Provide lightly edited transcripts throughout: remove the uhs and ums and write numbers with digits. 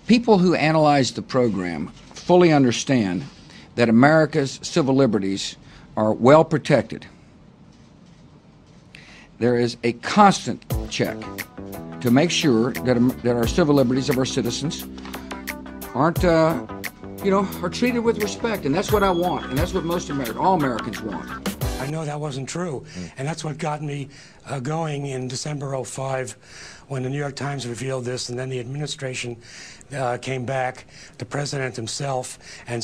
People who analyze the program fully understand that America's civil liberties are well protected. There is a constant check to make sure that our civil liberties of our citizens aren't, are treated with respect, and that's what I want, and that's what all Americans want. I know that wasn't true, and that's what got me going in December '05 when the New York Times revealed this, and then the administration came back, the president himself and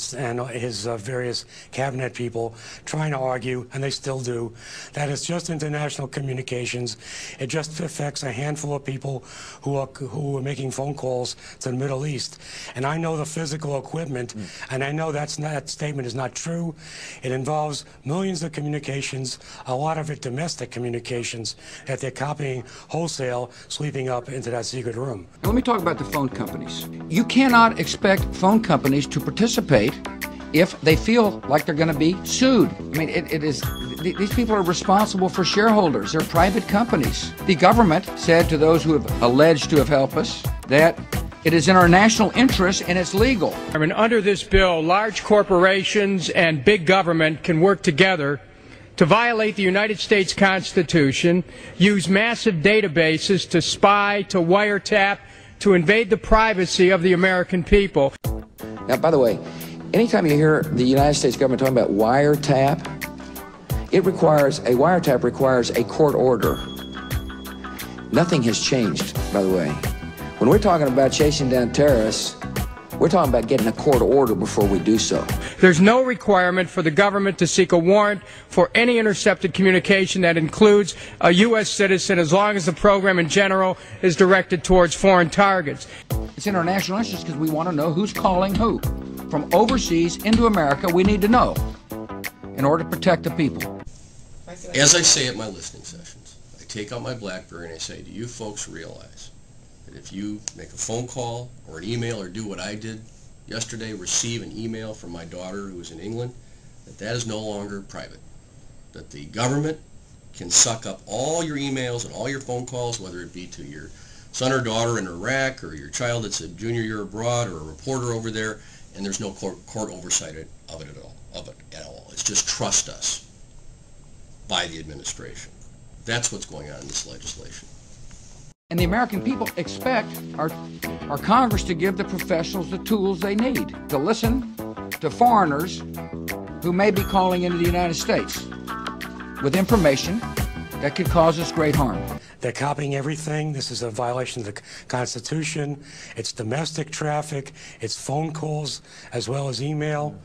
his various cabinet people trying to argue, and they still do, that it's just international communications. It just affects a handful of people who are making phone calls to the Middle East. And I know the physical equipment, and I know that statement is not true. It involves millions of communications, a lot of it domestic communications that they're copying wholesale, sweeping up into that secret room. Now, let me talk about the phone companies. You cannot expect phone companies to participate if they feel like they're going to be sued. I mean, these people are responsible for shareholders. They're private companies. The government said to those who have alleged to have helped us that it is in our national interest and it's legal. I mean, under this bill, large corporations and big government can work together to violate the United States Constitution, use massive databases to spy, to wiretap, to invade the privacy of the American people. Now, by the way, anytime you hear the United States government talking about wiretap, a wiretap requires a court order. Nothing has changed, by the way. When we're talking about chasing down terrorists, we're talking about getting a court order before we do so. There's no requirement for the government to seek a warrant for any intercepted communication that includes a U.S. citizen, as long as the program in general is directed towards foreign targets. It's in our national interest because we want to know who's calling who. From overseas into America, we need to know in order to protect the people. As I say at my listening sessions, I take out my BlackBerry and I say, do you folks realize that if you make a phone call or an email or do what I did yesterday, receive an email from my daughter who is in England, that is no longer private? That the government can suck up all your emails and all your phone calls, whether it be to your son or daughter in Iraq or your child that's a junior year abroad or a reporter over there, and there's no court oversight of it at all. It's just trust us by the administration. That's what's going on in this legislation. And the American people expect our Congress to give the professionals the tools they need to listen to foreigners who may be calling into the United States with information that could cause us great harm. They're copying everything. This is a violation of the Constitution. It's domestic traffic. It's phone calls as well as email.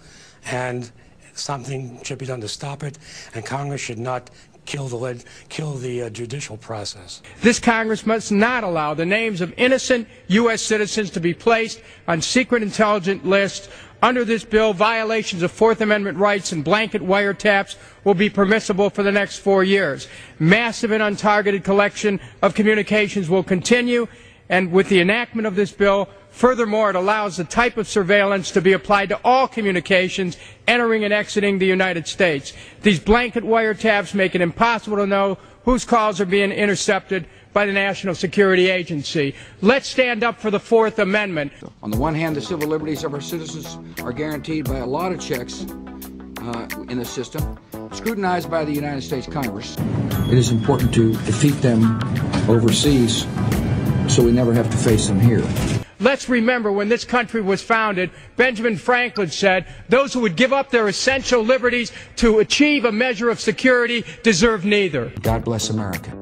And something should be done to stop it. And Congress should not kill the judicial process. This Congress must not allow the names of innocent U.S. citizens to be placed on secret intelligence lists. Under this bill, violations of Fourth Amendment rights and blanket wiretaps will be permissible for the next 4 years. Massive and untargeted collection of communications will continue, and with the enactment of this bill, furthermore, it allows the type of surveillance to be applied to all communications entering and exiting the United States. These blanket wiretaps make it impossible to know whose calls are being intercepted by the National Security Agency. Let's stand up for the Fourth Amendment. On the one hand, the civil liberties of our citizens are guaranteed by a lot of checks in the system, scrutinized by the United States Congress. It is important to defeat them overseas so we never have to face them here. Let's remember, when this country was founded, Benjamin Franklin said, those who would give up their essential liberties to achieve a measure of security deserve neither. God bless America.